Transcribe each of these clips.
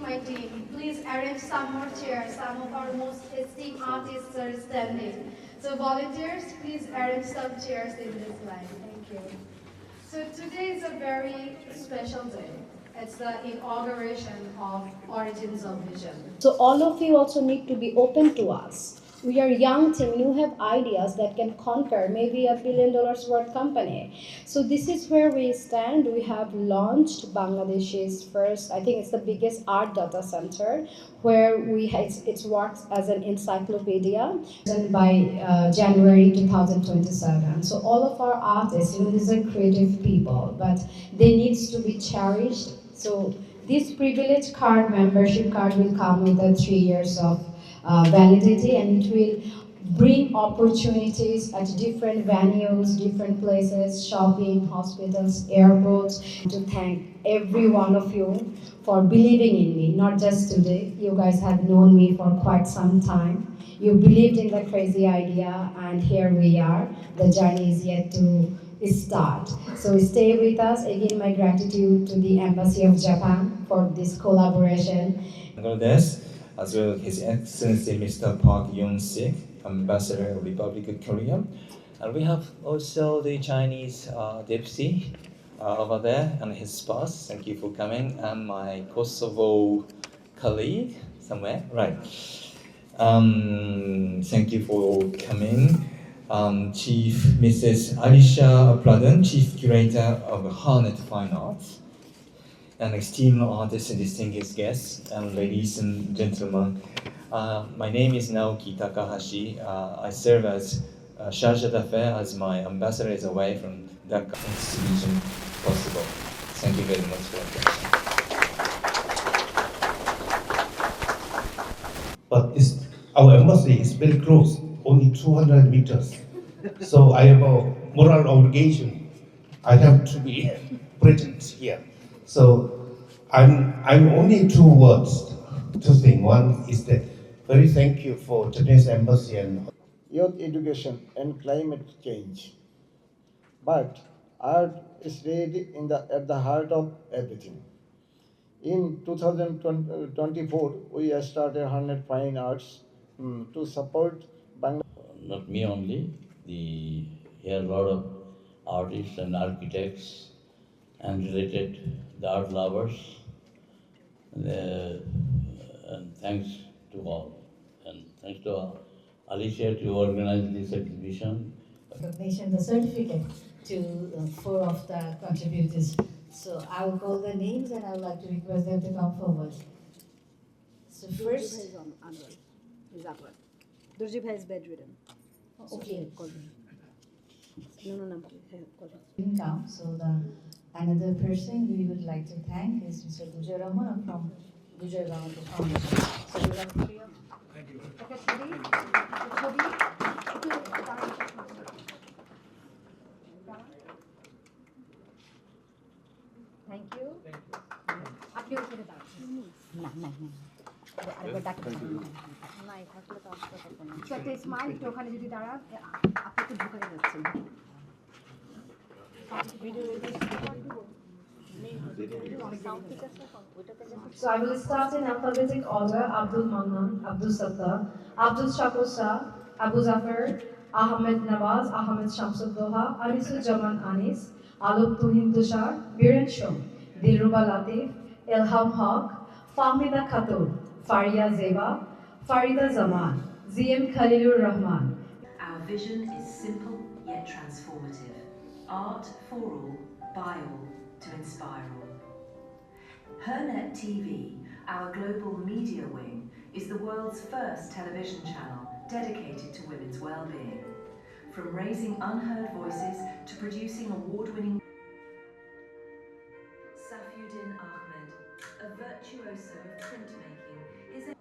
my team, please arrange some more chairs. Some of our most esteemed artists are standing. So volunteers, please arrange some chairs in this line. Thank you. So today is a very special day. It's the inauguration of Origins of Vision. So all of you also need to be open to us. We are a young team, you have ideas that can conquer maybe $1 billion worth company. So this is where we stand. We have launched Bangladesh's first, I think it's the biggest art data center, where it works as an encyclopedia by January 2027. So all of our artists, these are creative people, but they need to be cherished. So this privilege card, membership card, will come with 3 years of validity, and it will bring opportunities at different venues, different places, shopping, hospitals, airports. To thank every one of you for believing in me, not just today. You guys have known me for quite some time. You believed in the crazy idea, and here we are. The journey is yet to start. So stay with us. Again, my gratitude to the Embassy of Japan for this collaboration. Bangladesh, as well as His Excellency Mr. Park Yoon-sik, Ambassador of Republic of Korea. And we have also the Chinese deputy over there and his spouse. Thank you for coming. And my Kosovo colleague somewhere. Right. Thank you for coming. Chief Mrs. Alicia Pradhan, Chief Curator of HerNet Fine Arts. And esteemed artists and distinguished guests, and ladies and gentlemen. My name is Naoki Takahashi. I serve as Charge d'Affaires as my ambassador is away from that institution possible. Thank you very much for attention. But our embassy is very close, only 200 meters. So I have a moral obligation. I have to be present here. So I'm only two words to think. One is that very thank you for today's embassy and youth education and climate change. But art is really at the heart of everything. In 2024, we started HerNet Fine Arts to support Bangladesh. Not me only, here a lot of artists and architects and related the art lovers. And thanks to all. And thanks to Alicia to organize this exhibition. Recognition, the certificate to 4 of the contributors. So I will call the names and I would like to request them to come forward. So first, Durji Bhai is bedridden. okay. No. Didn't come. So the another person we would like to thank is Mr. Gujar Rahman from Gujar Rahman Foundation. So we have 3 of. Thank you. আপনি উপরে দাঁড়ান না আরেকবার ডাকতে না থাকলে তো আসতে পারবো না একটা স্মাইল তো ওখানে যদি দাঁড়ান আপনি তো ঢুকে যাচ্ছেন So I will start in alphabetic order. Abdul Mannan, Abdul Sattar, Abdul Shakur Shah, Abu Zafar, Ahmed Nawaz, Ahmed Shamsuddoha, Anisul Jaman Anis, Alok Tuhin Tushar, Biren Shom, Dilruba Latif, Ilham Haq, Fahmida Khatun, Faria Zeba, Farida Zaman, ZM Khalilur Rahman. Our vision is simple yet transformative. Art for all, by all, to inspire all. HerNet TV, our global media wing, is the world's first television channel dedicated to women's well-being. From raising unheard voices to producing award-winning Safiuddin Ahmed, a virtuoso of printmaking, is a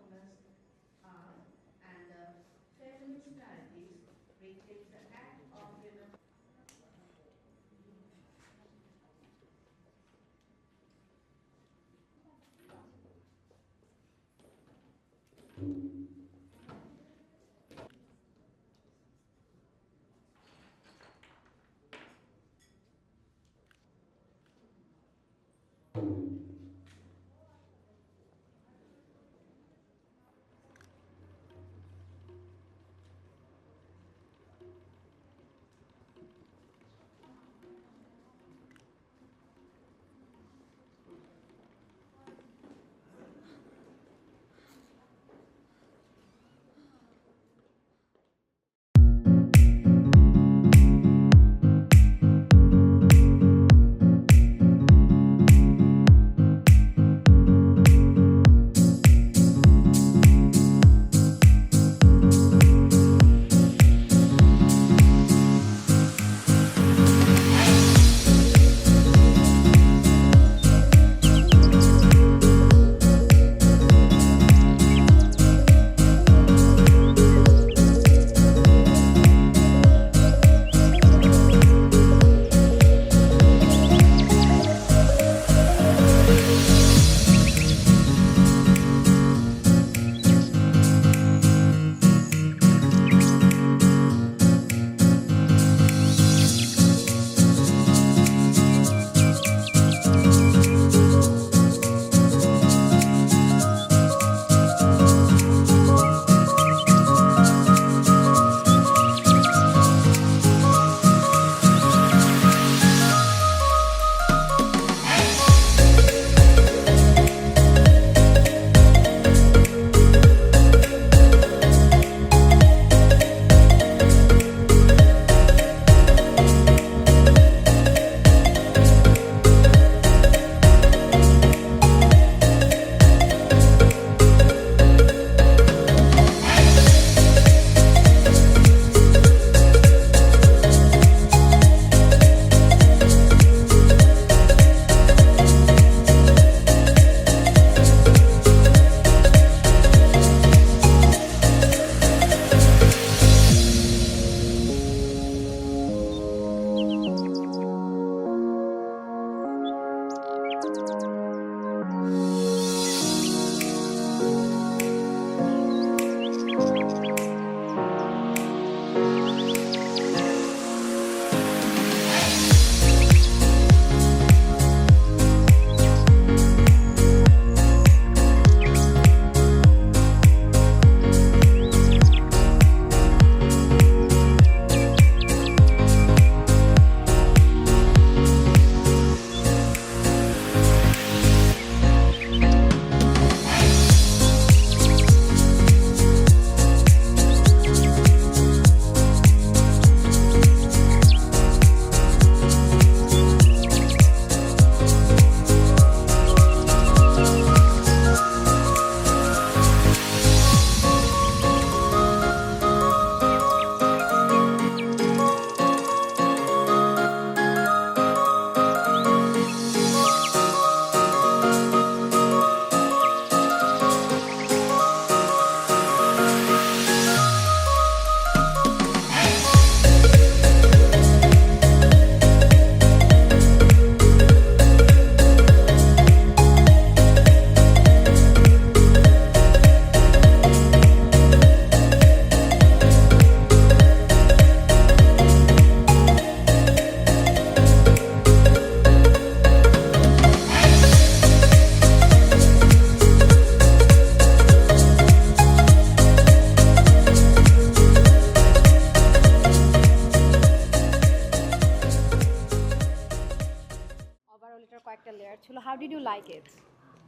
কয়েকটা layer ছিল। How did you like it?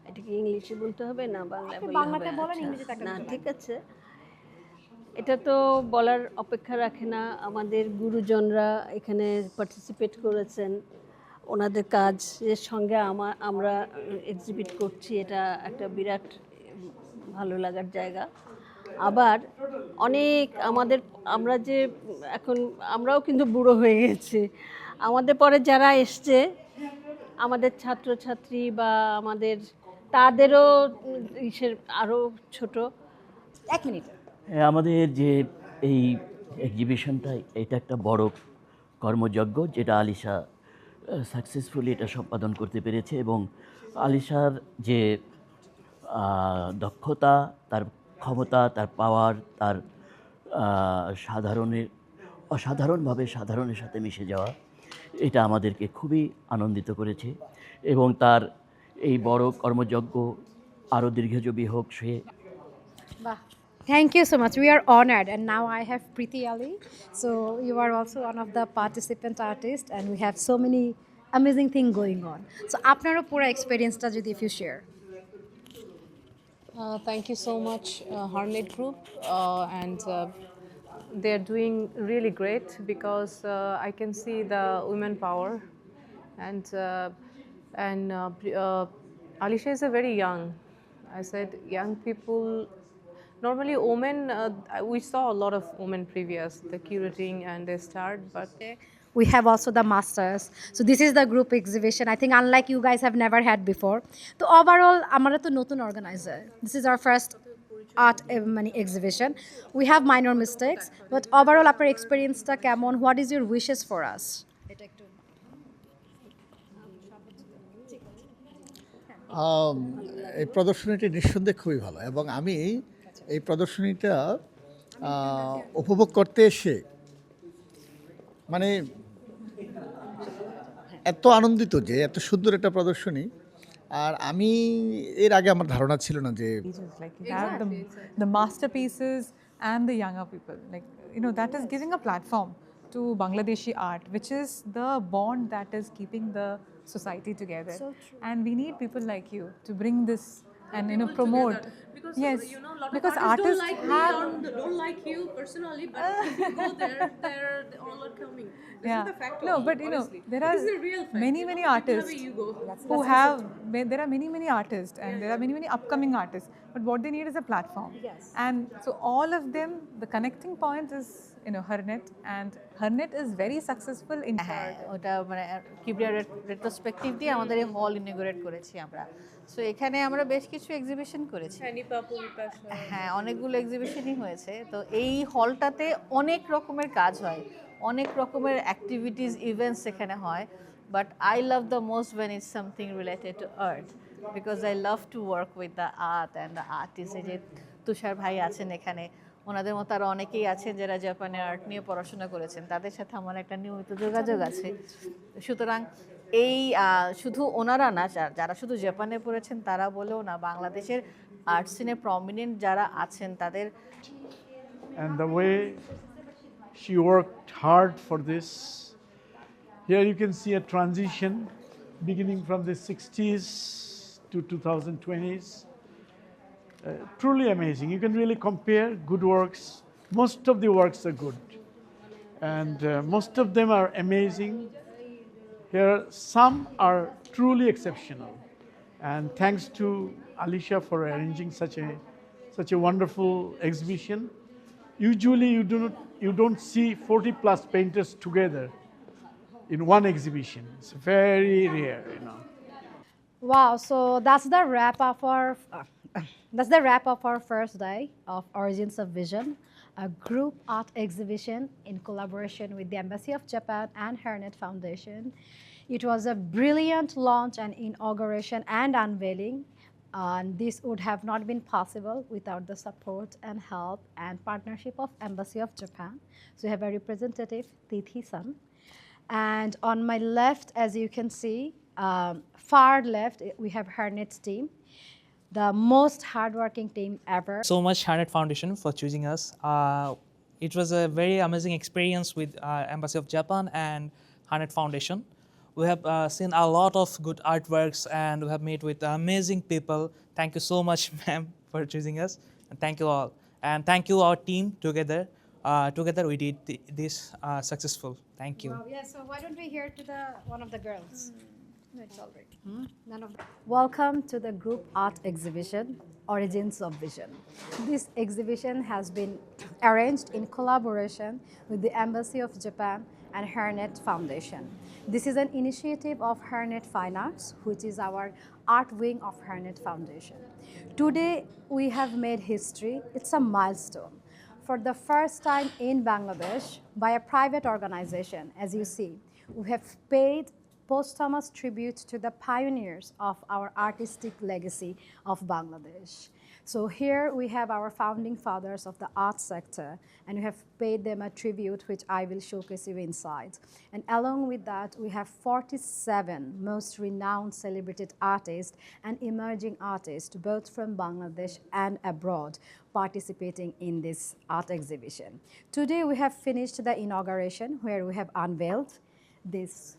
এটা কি ইংলিশে বলতে হবে না বাংলায় আপনি বললে বাংলাতে হবে? বলেন, আচ্ছা, ইংরেজিতে একটা না বলেন। ঠিক আছে। এটা তো বলার অপেক্ষা রাখে না। আমাদের গুরুজনরা এখানে পার্টিসিপেট করেছেন, ওনাদের কাজের সঙ্গে আমরা এক্সিবিট করছি, এটা একটা বিরাট ভালো লাগার জায়গা। আবার অনেক আমরা যে এখন আমরাও কিন্তু বুড়ো হয়ে গেছি, আমাদের পরে যারা এসছে, আমাদের ছাত্রছাত্রী বা তাদেরও ইসের আরও ছোট। 1 মিনিট। আমাদের যে এই এক্সিবিশনটা, এটা একটা বড় কর্মযজ্ঞ, যেটা আলিশা সাকসেসফুলি এটা সম্পাদন করতে পেরেছে। এবং আলিশার যে দক্ষতা, তার ক্ষমতা, তার পাওয়ার, তার অসাধারণভাবে সাধারণের সাথে মিশে যাওয়া, এটা আমাদেরকে খুবই আনন্দিত করেছে। এবং তার এই বড় কর্মযজ্ঞ আরও দীর্ঘজীবী হোক সে। বাহ, thank you so much. We are honored, and now I have Preeti Ali. So you are also one of the participant artists, and we have so many amazing things going on. So আপনারও পুরো এক্সপেরিয়েন্সটা যদি if you share. Thank you so much, HerNet Group, and they're doing really great because I can see the women power, and Alisha is a very young. I said young people. Normally, women, we saw a lot of women previous, the curating and they start, but We have also the masters. So this is the group exhibition. I think unlike you guys have never had before. So overall, আমরা তো নতুন organizer. This is our first art exhibition. We have minor mistakes, but overall আপনার এক্সপেরিয়েন্সটা কেমন? What is your wishes for us? এই প্রদর্শনীটি নিঃসন্দেহে খুবই ভালো, এবং আমি এই প্রদর্শনীটা উপভোগ করতে এসে মানে এত আনন্দিত যে এত সুন্দর একটা প্রদর্শনী। আর আমি এর আগে আমার ধারণা ছিল না যে like you have the masterpieces and the younger people, like that is giving a platform to Bangladeshi art, which is the bond that is keeping the society together. So true. And we need people like you to bring this and promote. because Yes, lot because of artists artists don't like have me, don't like you personally, but if you go there, they all are coming. This is the fact. No, of it, but honestly. there It are is the real fact, many People artists have a ego. who have there are many artists, and there are many upcoming artists, but what they need is a platform. Yes. And so all of them, the connecting point is HerNet, and HerNet is very successful in হ্যাঁ, ওটা মানে Kibria retrospective দিয়ে আমাদের এই হল ইনঅগুরেট করেছি আমরা। So এখানে আমরা বেশ কিছু এক্সিবিশন করেছি। হ্যাঁ, অনেকগুলো এক্সিবিশনই হয়েছে। তো এই হলটাতে অনেক রকমের কাজ হয়, অনেক রকমের অ্যাক্টিভিটিস, ইভেন্টস এখানে হয়। But I love the most when it's something related to art, because I love to work with the art and the artist. এই যে তুষার ভাই আছেন এখানে, ওনাদের মতো আরও অনেকেই আছেন যারা জাপানে আর্ট নিয়ে পড়াশোনা করেছেন, তাদের সাথে আমার একটা নিয়মিত যোগাযোগ আছে। সুতরাং এই শুধু ওনারা না, যারা শুধু জাপানে পড়েছেন তারা বলেও না, বাংলাদেশের আর্ট সিনে প্রমিনেন্ট যারা আছেন তাদের। And the way she worked hard for this. Here you can see a transition beginning from the 60s to 2020s. Truly amazing. You can really compare good works. Most of the works are good, and most of them are amazing. Here, some are truly exceptional, and thanks to Alisha for arranging such a wonderful exhibition. Usually, you don't see 40+ painters together in one exhibition. It's very rare, Wow, so that's the wrap of our first day of Origins of Vision, a group art exhibition in collaboration with the Embassy of Japan and HerNet Foundation. It was a brilliant launch and inauguration and unveiling, and this would have not been possible without the support and help and partnership of Embassy of Japan. So we have a representative, Tithi-san. And on my left, as you can see, far left, we have HerNet's team, the most hardworking team ever. So much HerNet Foundation for choosing us. It was a very amazing experience with Embassy of Japan and HerNet Foundation. We have seen a lot of good artworks, and we have met with amazing people. Thank you so much, ma'am, for choosing us. And thank you all. And thank you, our team, together. Together we did this successful. Thank you. Wow, yeah, so why don't we hear to one of the girls? No, it's all right. None of Welcome to the group art exhibition, Origins of Vision. This exhibition has been arranged in collaboration with the Embassy of Japan and HerNet Foundation. This is an initiative of HerNet Fine Arts, which is our art wing of HerNet Foundation. Today, we have made history. It's a milestone. For the first time in Bangladesh, by a private organization, as you see, we have paid posthumous tribute to the pioneers of our artistic legacy of Bangladesh. So here we have our founding fathers of the art sector, and we have paid them a tribute, which I will showcase you inside. And along with that, we have 47 most renowned celebrated artists and emerging artists, both from Bangladesh and abroad, participating in this art exhibition. Today we have finished the inauguration, where we have unveiled this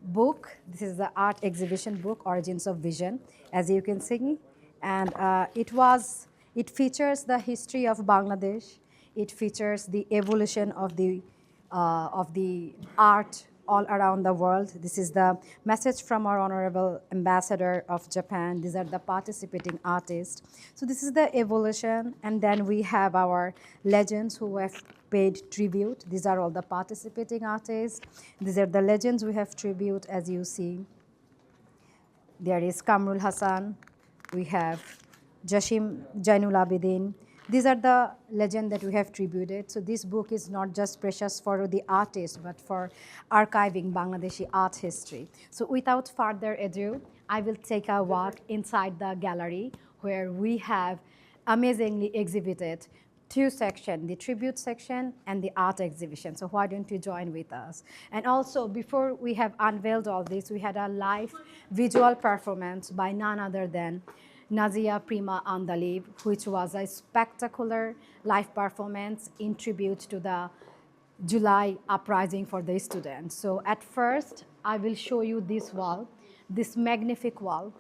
book. This is the art exhibition book, Origins of Vision, as you can see. And it features the history of Bangladesh. It features the evolution of the art all around the world. This is the message from our Honorable Ambassador of Japan. These are the participating artists. So this is the evolution, and then we have our legends who have paid tribute. These are all the participating artists. These are the legends we have tribute, as you see. There is Kamrul Hassan. We have Jashim Jainul Abidin. These are the legends that we have tributed. So this book is not just precious for the artist, but for archiving Bangladeshi art history. So without further ado, I will take a walk inside the gallery, where we have amazingly exhibited two sections, the tribute section and the art exhibition. So why don't you join with us? And also, before we have unveiled all this, we had a live visual performance by none other than Nazia Prima Andalib, which was a spectacular live performance in tribute to the July uprising for the students. So at first, I will show you this wall, this magnific wall.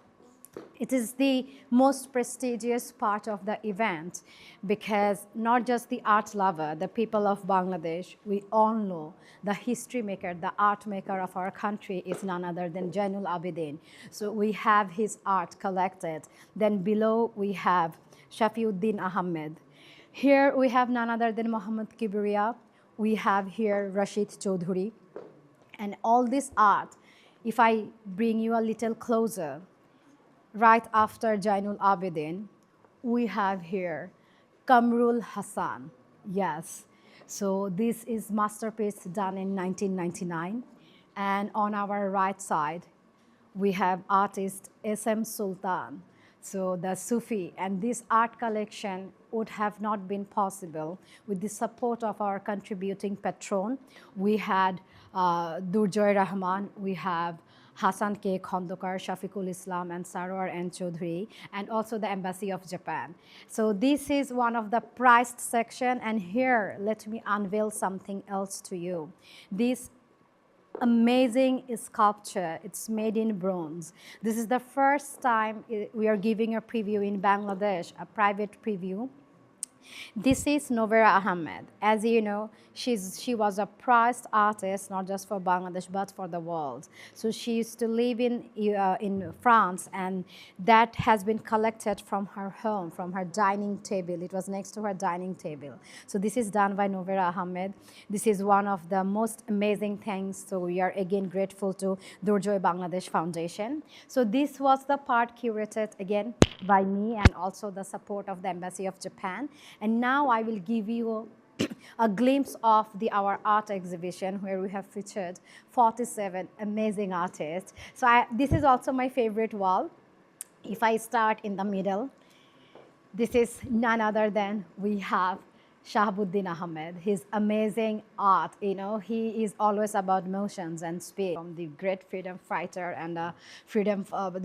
It is the most prestigious part of the event, because not just the art lover, the people of Bangladesh, we all know the history maker, the art maker of our country is none other than Jainul Abidin. So we have his art collected. Then below we have Shafiuddin Ahmed. Here we have none other than Muhammad Kibriya. We have here Rashid Chaudhuri. And all this art, if I bring you a little closer, right after Jainul Abidin, we have here Kamrul Hassan. Yes, so this is masterpiece done in 1999. And on our right side, we have artist SM Sultan. So the Sufi, and this art collection would have not been possible with the support of our contributing patron. We had Durjoy Rahman, we have Hassan K. Khondokar, Shafiqul Islam, and Sarwar N. Chaudhuri, and also the Embassy of Japan. So this is one of the prized section, and here, let me unveil something else to you. This amazing sculpture, it's made in bronze. This is the first time we are giving a preview in Bangladesh, a private preview. This is Novera Ahmed. As you know, she was a prized artist, not just for Bangladesh, but for the world. So she used to live in France, and that has been collected from her home, from her dining table. It was next to her dining table. So this is done by Novera Ahmed. This is one of the most amazing things. So we are again grateful to Durjoy Bangladesh Foundation. So this was the part curated again by me, and also the support of the Embassy of Japan. And now I will give you a glimpse of our art exhibition, where we have featured 47 amazing artists. So this is also my favorite wall. If I start in the middle, this is none other than we have Shahabuddin Ahmed, his amazing art. He is always about motions and speed. From the great freedom fighter and the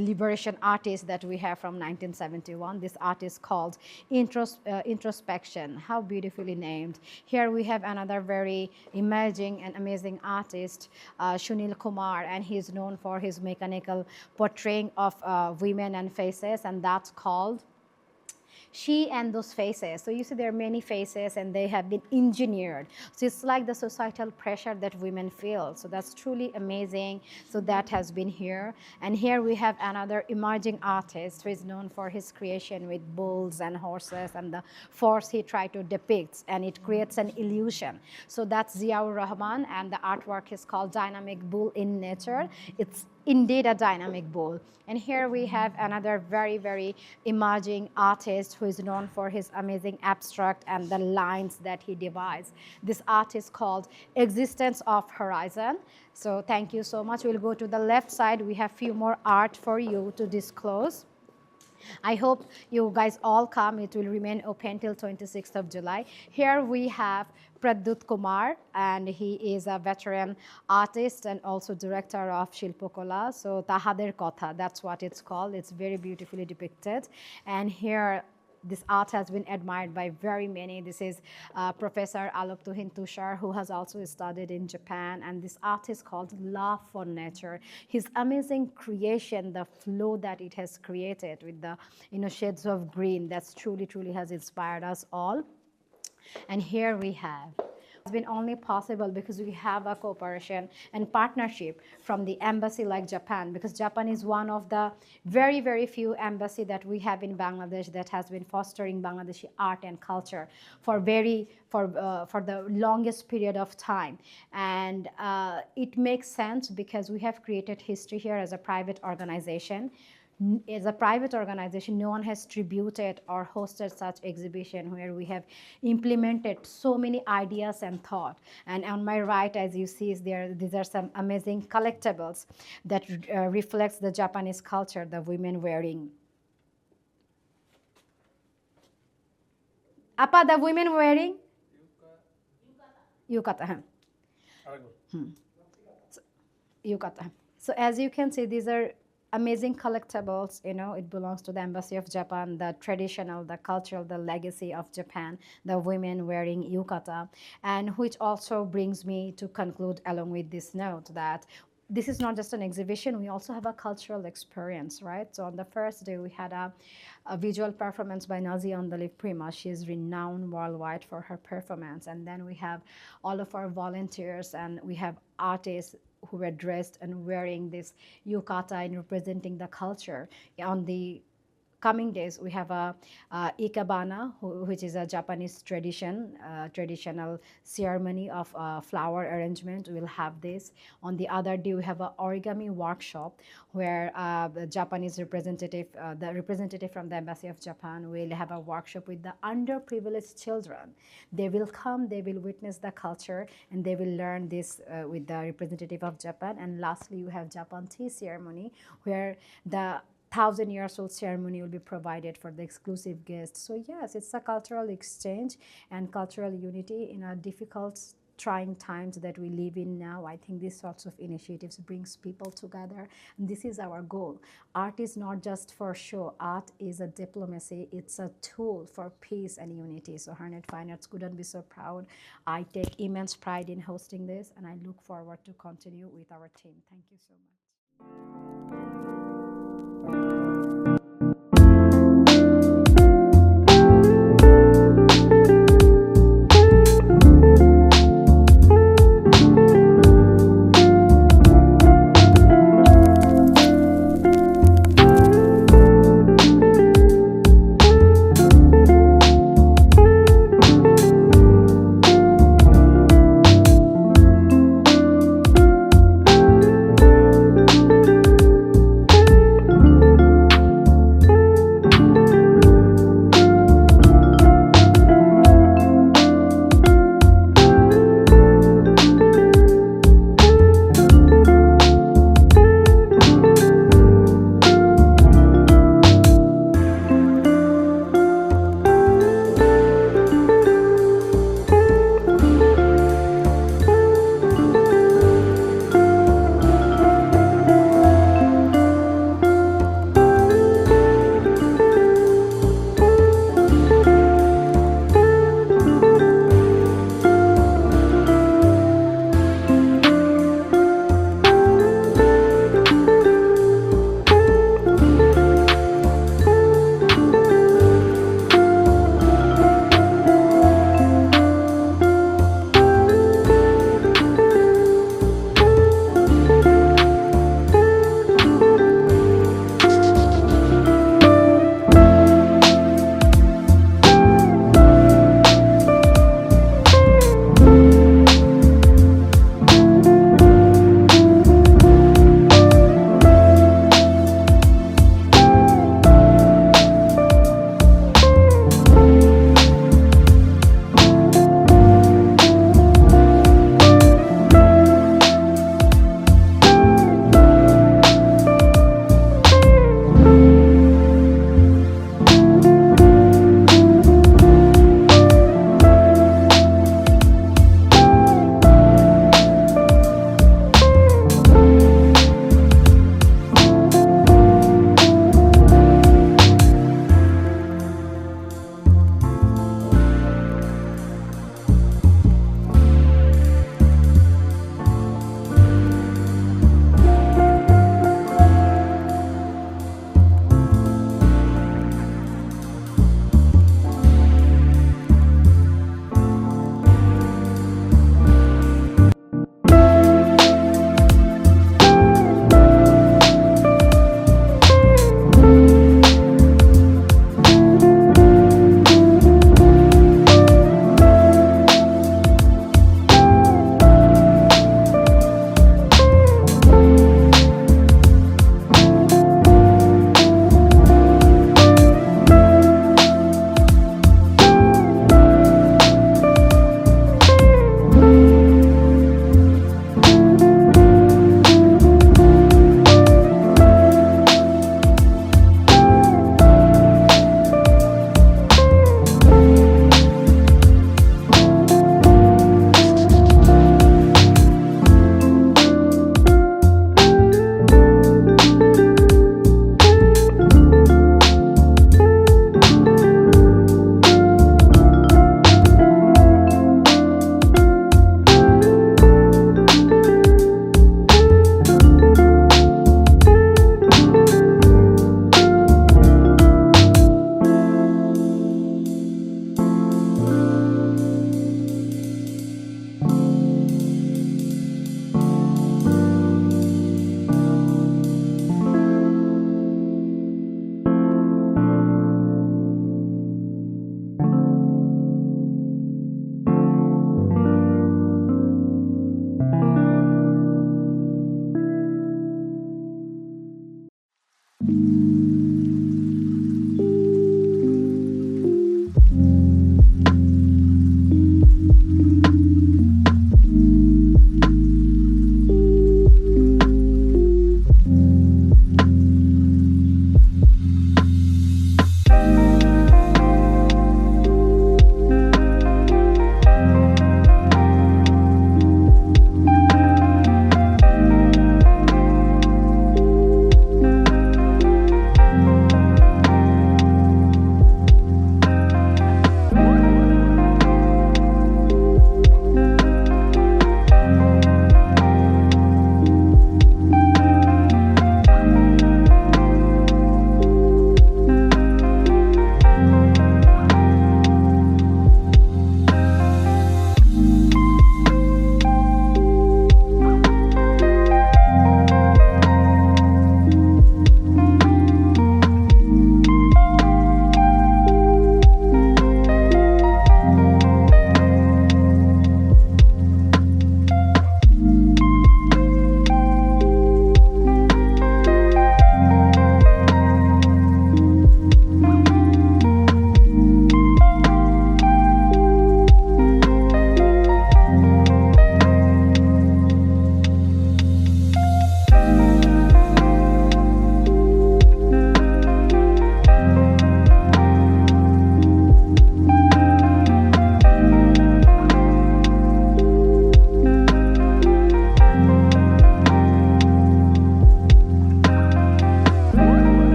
liberation artist that we have from 1971. This art is called Introspection. How beautifully named. Here we have another very emerging and amazing artist, Sunil Kumar, and he is known for his mechanical portraying of women and faces, and that's called She and Those Faces. So you see there are many faces and they have been engineered. So it's like the societal pressure that women feel. So that's truly amazing. So that has been here. And here we have another emerging artist who is known for his creation with bulls and horses and the force he tried to depict, and it creates an illusion. So that's Ziaur Rahman, and the artwork is called Dynamic Bull in Nature. It's indeed a dynamic bull. And here we have another very, very emerging artist who is known for his amazing abstract and the lines that he devised. This art is called Existence of Horizon. So thank you so much. We'll go to the left side. We have few more art for you to disclose. I hope you guys all come. It will remain open till 26th of July. Here we have Pradyut Kumar, and he is a veteran artist and also director of Shilpokola. So Tahader Kotha, that's what it's called. It's very beautifully depicted. And here this art has been admired by very many. This is Professor Alok Tuhin Tushar, who has also studied in Japan, and this art is called Love for Nature. His amazing creation, the flow that it has created with the shades of green, that's truly, truly has inspired us all. And here we have, it's been only possible because we have a cooperation and partnership from the embassy like Japan, because Japan is one of the very, very few embassy that we have in Bangladesh that has been fostering Bangladeshi art and culture for the longest period of time. And it makes sense because we have created history here as a private organization. As a private organization, no one has tributed or hosted such exhibition where we have implemented so many ideas and thought. And on my right, as you see, these are some amazing collectibles that reflects the Japanese culture, the women wearing. Appa, the women wearing? Yukata. Yukata. So as you can see, these are amazing collectibles. It belongs to the Embassy of Japan, the traditional, the cultural, the legacy of Japan, the women wearing yukata, and which also brings me to conclude along with this note that this is not just an exhibition, we also have a cultural experience, right? So on the first day, we had a visual performance by Nazi Andalif Prima. She is renowned worldwide for her performance. And then we have all of our volunteers, and we have artists who were dressed and wearing this yukata and representing the culture. On the coming days, we have a ikebana, which is a Japanese traditional ceremony of flower arrangement. We'll have this. On the other day, we have an origami workshop where the Japanese representative, the representative from the Embassy of Japan, will have a workshop with the underprivileged children. They will come, they will witness the culture, and they will learn this with the representative of Japan. And lastly, we have Japan tea ceremony, where the 1,000-year-old ceremony will be provided for the exclusive guests. So yes, it's a cultural exchange and cultural unity in a difficult, trying times that we live in now. I think these sorts of initiatives brings people together, and this is our goal. Art is not just for show. Art is a diplomacy. It's a tool for peace and unity. So HerNet Fine Arts couldn't be so proud. I take immense pride in hosting this, and I look forward to continue with our team. Thank you so much.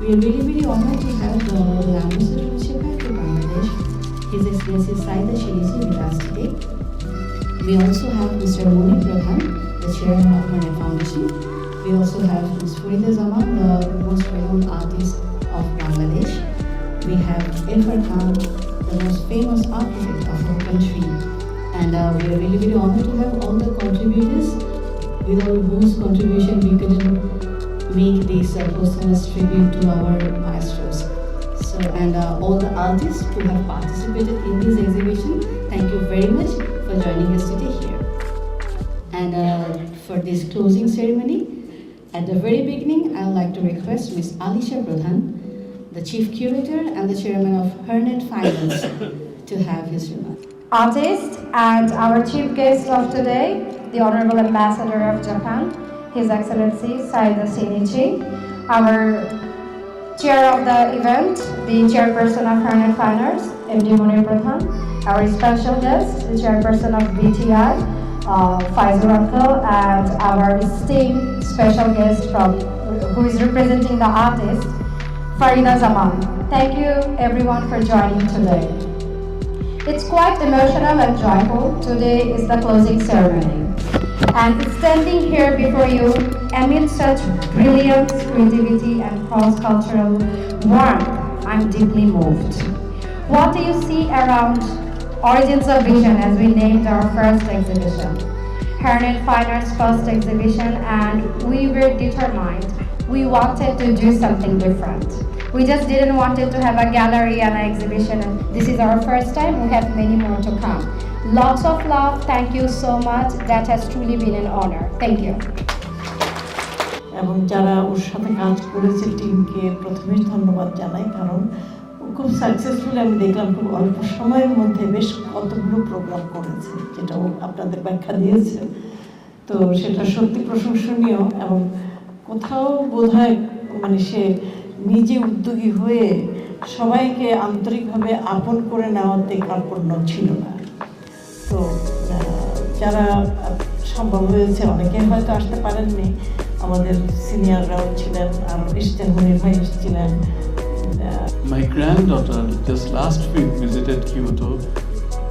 We are really honored to have the Ambassador of Japan to Bangladesh, His Excellency Saida Shirizi, with us today. We also have Mr. Moni Pradhan, the Chairman of HerNet Foundation. We also have Ms. Farida Zaman, the most renowned artist of Bangladesh. We have Irfan Khan, the most famous architect of our country. And we are really honored to have all the contributors, without whose contribution we couldn't make this posthumous tribute to our maestros. So, and all the artists who have participated in this exhibition, thank you very much for joining us today here. And for this closing ceremony, at the very beginning, I would like to request Ms. Alisha Pradhan, the Chief Curator and the Chairman of HerNet Finance, to have his remarks. Artist and our chief guest of today, the Honorable Ambassador of Japan, His Excellency Saida Shinichi, our chair of the event, the chairperson of HerNet Finance, MD Munir Pradhan, our special guest, the chairperson of BTI, Faizul Uncle, and our esteemed special guest who is representing the artist, Farida Zaman. Thank you everyone for joining today. It's quite emotional and joyful. Today is the closing ceremony. And standing here before you amid such brilliance, creativity, and cross-cultural warmth, I'm deeply moved. What do you see around Origins of Vision as we named our first exhibition? HerNet Fine Arts first exhibition, and we were determined we wanted to do something different. We just didn't want it to have a gallery and an exhibition. And this is our first time. We have many more to come. Lots of love. Thank you so much. That has truly been an honor. Thank you. এবং যারা ওর সাথে কাজ করেছে টিমকে প্রথমে ধন্যবাদ জানাই, কারণ খুব সাকসেসফুল আমি দেখলাম খুব অল্প সময়ের মধ্যে বেশ কতগুলো প্রোগ্রাম করেছে, যেটা ও আপনাদের ব্যাখ্যা দিয়েছে। তো সেটা সত্যি প্রশংসনীয় এবং কোথাও বোধহয় মানে সে নিজে উদ্যোগী হয়ে সবাইকে আন্তরিকভাবে আপন করে নেওয়াতে কার্পণ্য ছিল না। তো যারা সম্ভব হয়েছে অনেকে হয়তো আসতে পারেননি, আমাদের সিনিয়ররাও ছিলেন, আর এসেছেন মনির ভাই এসেছিলেন। My granddaughter just last week visited Kyoto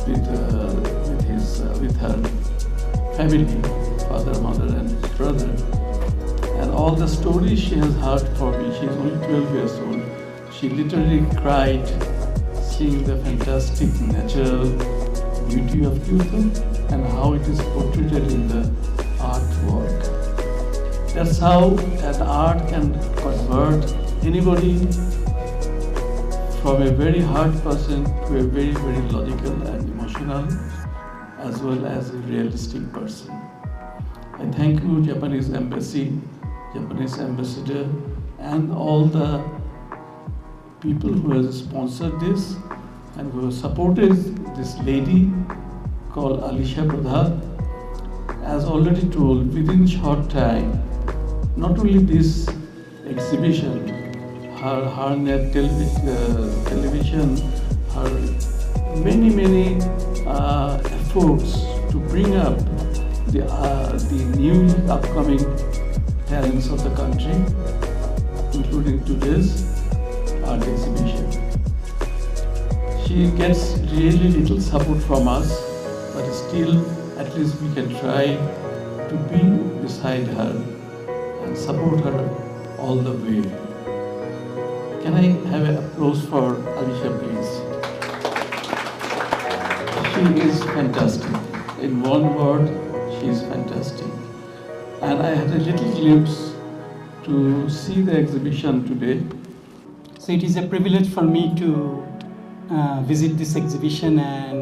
with her family, father, mother, and brother, and all the stories she has heard from me. She's only 12 years old. She literally cried seeing the fantastic natural beauty of Kyoto and how it is portrayed in the artwork. That's how an art can convert anybody from a very hard person to a very, very logical and emotional, as well as a realistic person. I thank you, Japanese Embassy, Japanese Ambassador, and all the people who have sponsored this and who have supported this lady called Alisha Pradhan. As already told, within short time, not only this exhibition, her HerNet television, her many efforts to bring up the new upcoming talents of the country, including today's art exhibition. She gets really little support from us, but still at least we can try to be beside her and support her all the way. Can I have an applause for Alisha, please? She is fantastic. In one word, she is fantastic. And I had a little glimpse to see the exhibition today. So it is a privilege for me to visit this exhibition and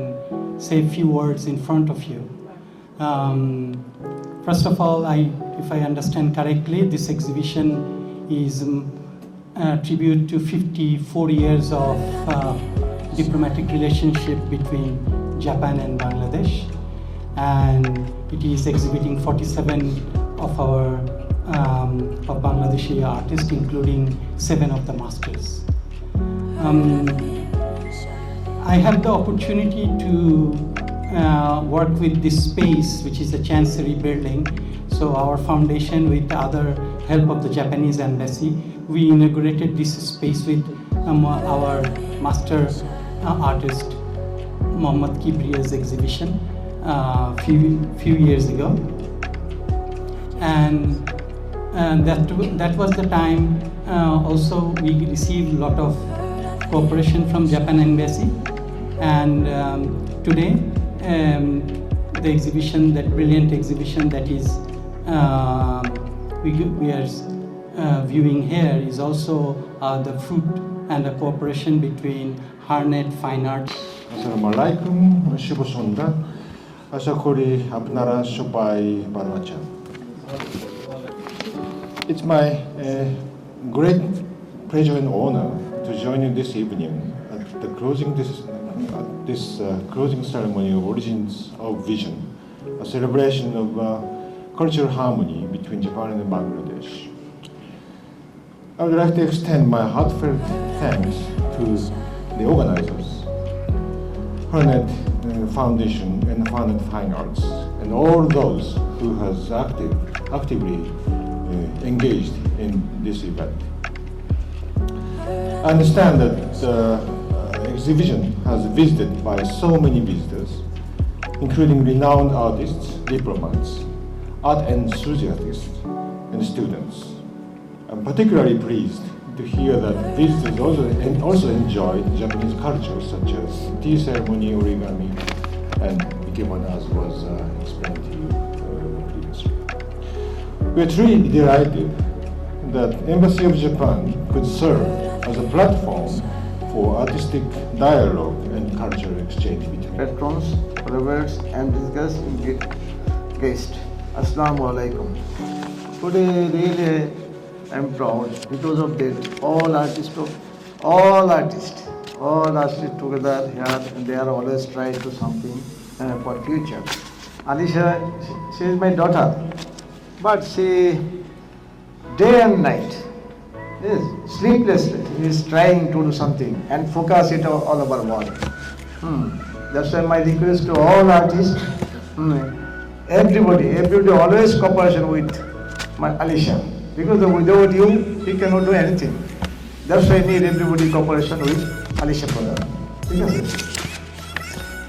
say a few words in front of you. First of all, if I understand correctly, this exhibition is a tribute to 54 years of diplomatic relationship between Japan and Bangladesh, and it is exhibiting 47 of our of Bangladeshi artists, including 7 of the masters. I have the opportunity to work with this space, which is a Chancery building. So our foundation, with the other help of the Japanese embassy, we inaugurated this space with our master artist Mohammad Kibriya's exhibition few years ago, and that was the time. Also, we received a lot of cooperation from Japan embassy, and today the exhibition, that brilliant exhibition that is we are viewing here, is also the fruit and the cooperation between HerNet Fine Arts. Assalamualaikum, শুভ সন্ধ্যা। আশা করি আপনারা সবাই ভালো আছেন। It's my great pleasure and honor to join you this evening at the closing ceremony of Origins of Vision, a celebration of cultural harmony between Japan and Bangladesh. I would like to extend my heartfelt thanks to the organizers, HerNet Foundation and HerNet Fine Arts, and all those who has actively engaged in this event. I understand that the exhibition has visited by so many visitors, including renowned artists, diplomats, art enthusiasts, and students. I'm particularly pleased to hear that visitors also enjoyed Japanese culture, such as tea ceremony, origami, and ikebana, as was explained to you previously. We are truly delighted that Embassy of Japan could serve as a platform for artistic dialogue and cultural exchange between patrons, collaborators, and discussed guests. Assalamu alaikum. Today, really, I'm proud because of that. All artists together here, and they are always trying to something for future. Alisha, she is my daughter, but she day and night, yes, sleeplessly, is trying to do something and focus it all over world. That's why my request to all artists, everybody always cooperation with my Alisha, because without you, he cannot do anything. That's why I need everybody cooperation with Alisha program. ঠিক আছে?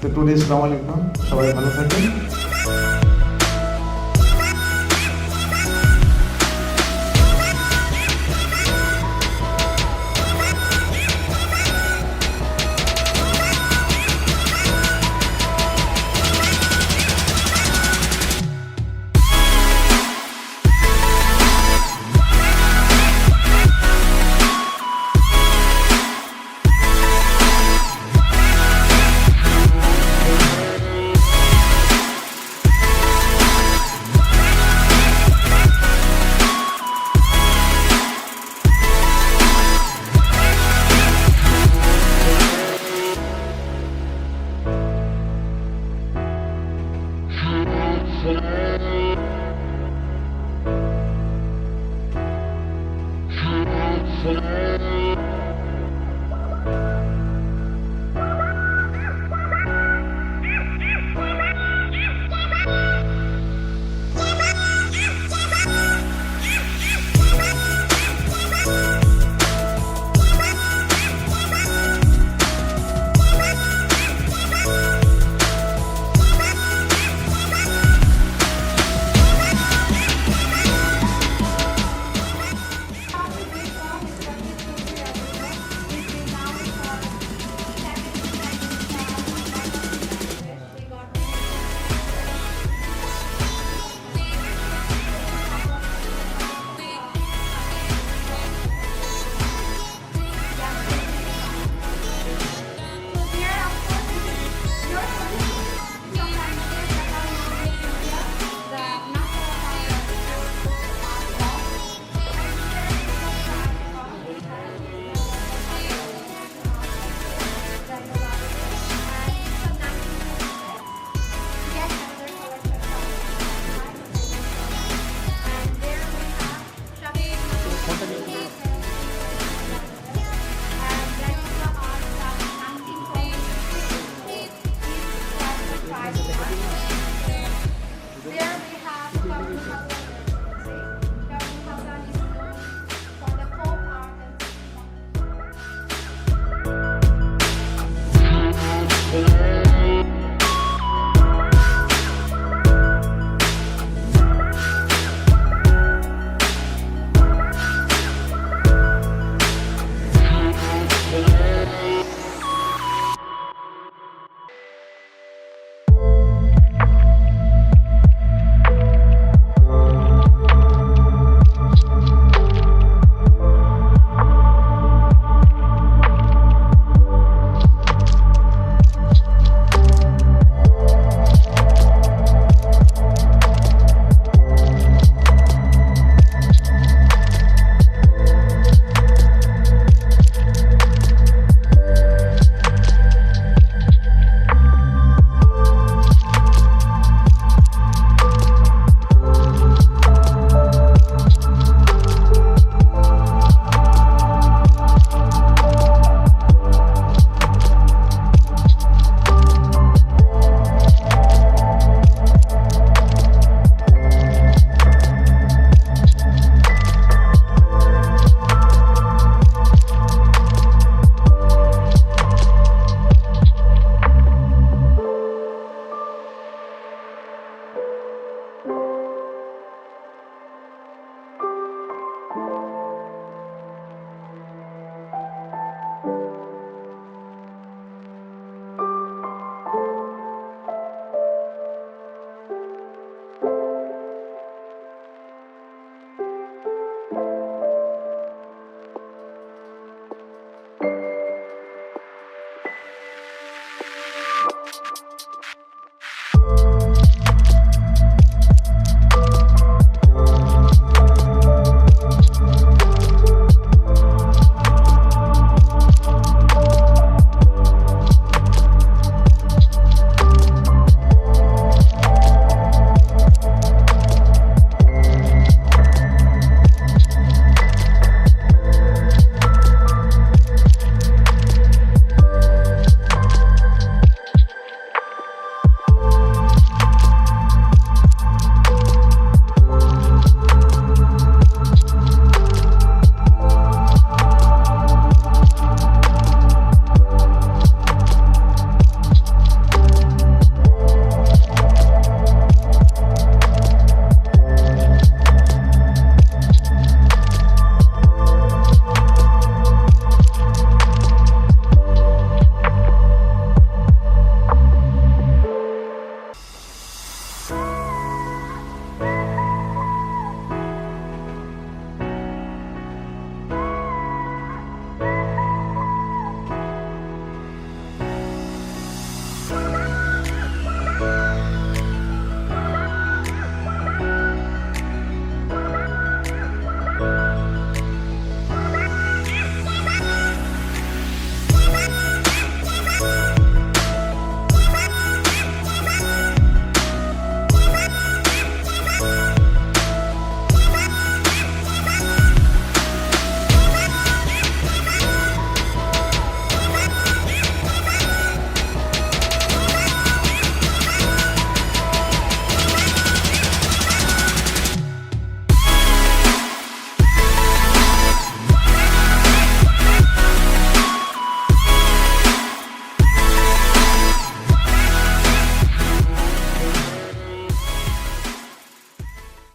তো today আসসালামু আলাইকুম, সবাই ভালো থাকেন। HerNet